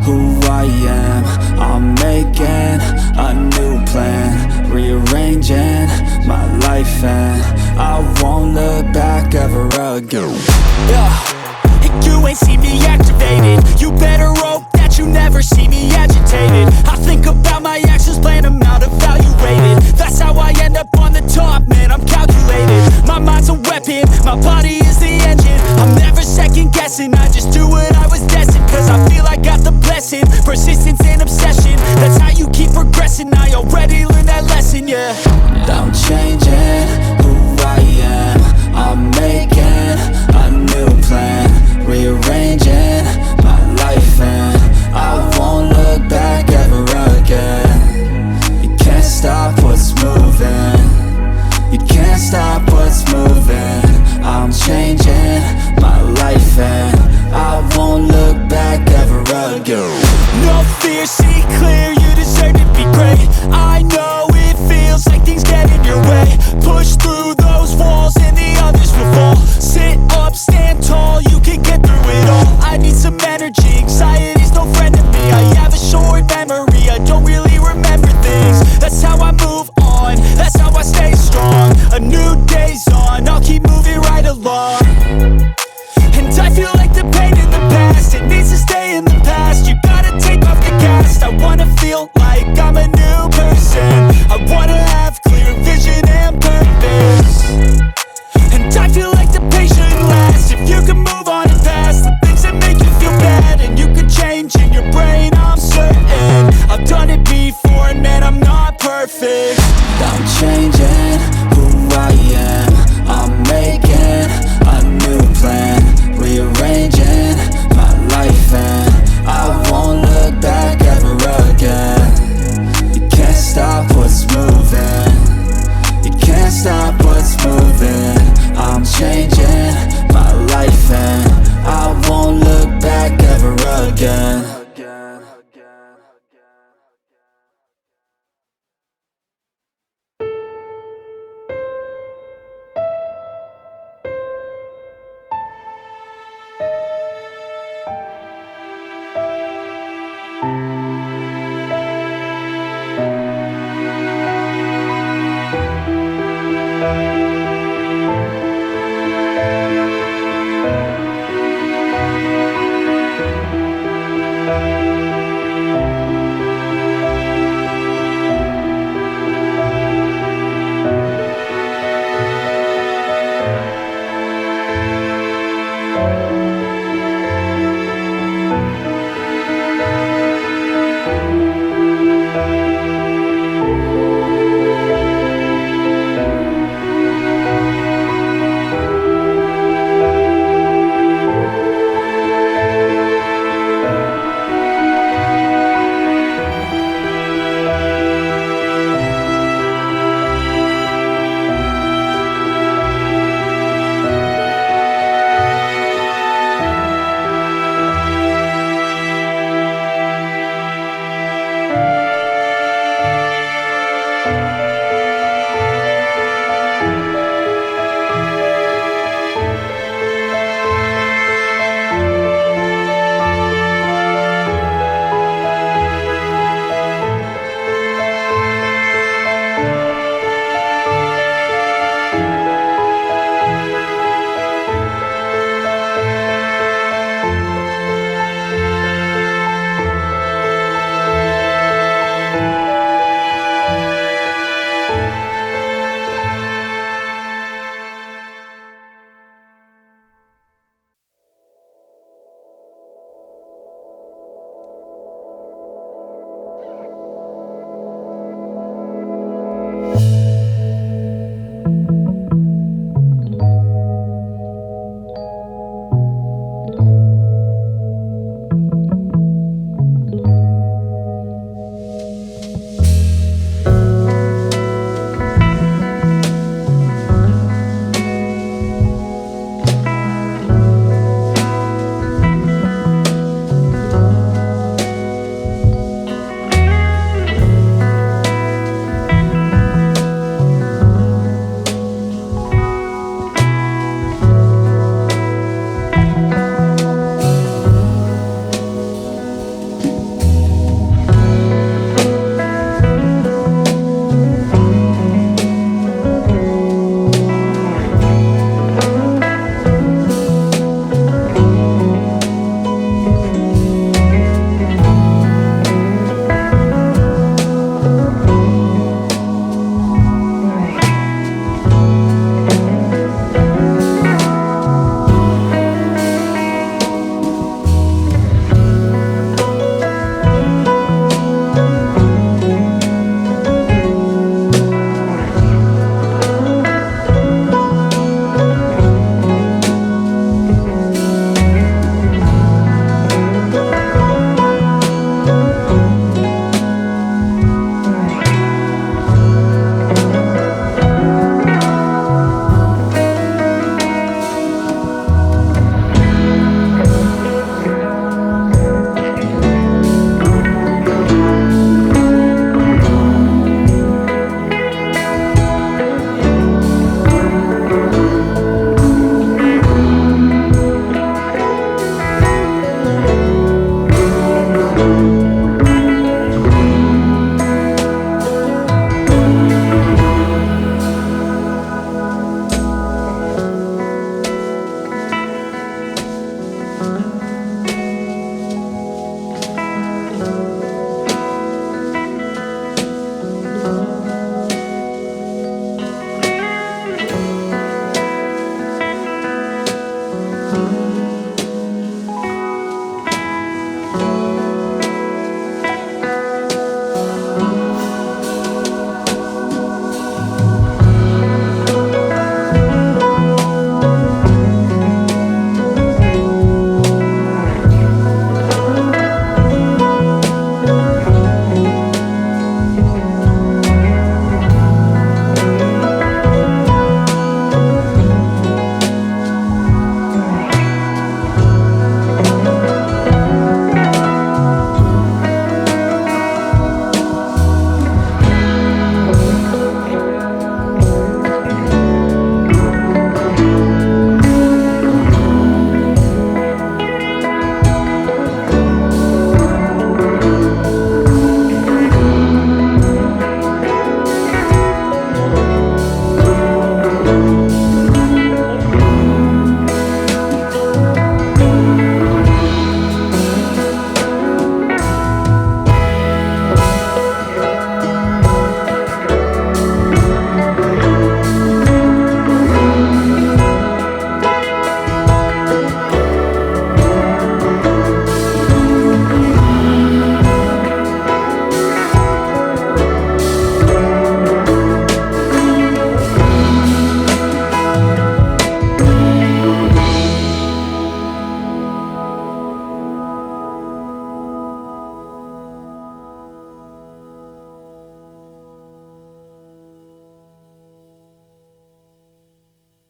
Who I am, I'm making a new plan, rearranging my life, and I won't look back ever again. You ain't see me activated. You better hope that you never see me agitated. I think about my actions, plan them out, evaluated. That's how I end up on the top, man, I'm calculated. My mind's a weapon, my body is the engine. I'm never second guessing, I just do what I was destined. Cause I feel I got the blessing, persistence and obsession. That's how you keep progressing, I already learned that lesson, yeah. I'm changing who I am, I'm making a new plan, rearranging my life, and I won't look back ever again. You can't stop what's moving, you can't stop what's moving. I'm changing my life, and I won't look back ever again. No fear, see clear, you deserve to be great. I know it feels like things get in your way. Push through those walls and the others will fall. Sit up, stand tall, you can get through it all. I need some energy, anxiety's no friend to me. I have a short memory, I don't really remember things. That's how I move on, that's how I stay strong. A new day's on, I'll keep moving right along. And I feel like the pain in the past, it needs to stay in the past. You gotta take off the cast. I wanna feel like I'm a new person. I wanna have clear vision and purpose. And I feel like the pain shouldn't last. If you can move on and past the things that make you feel bad, and you can change in your brain, I'm certain. I've done it before, and man, I'm not perfect. I'm changing who I am, I'm making a new plan, rearranging my life, and I won't look back ever again. You can't stop what's moving, you can't stop what's moving. I'm changing my life, and I won't look back ever again.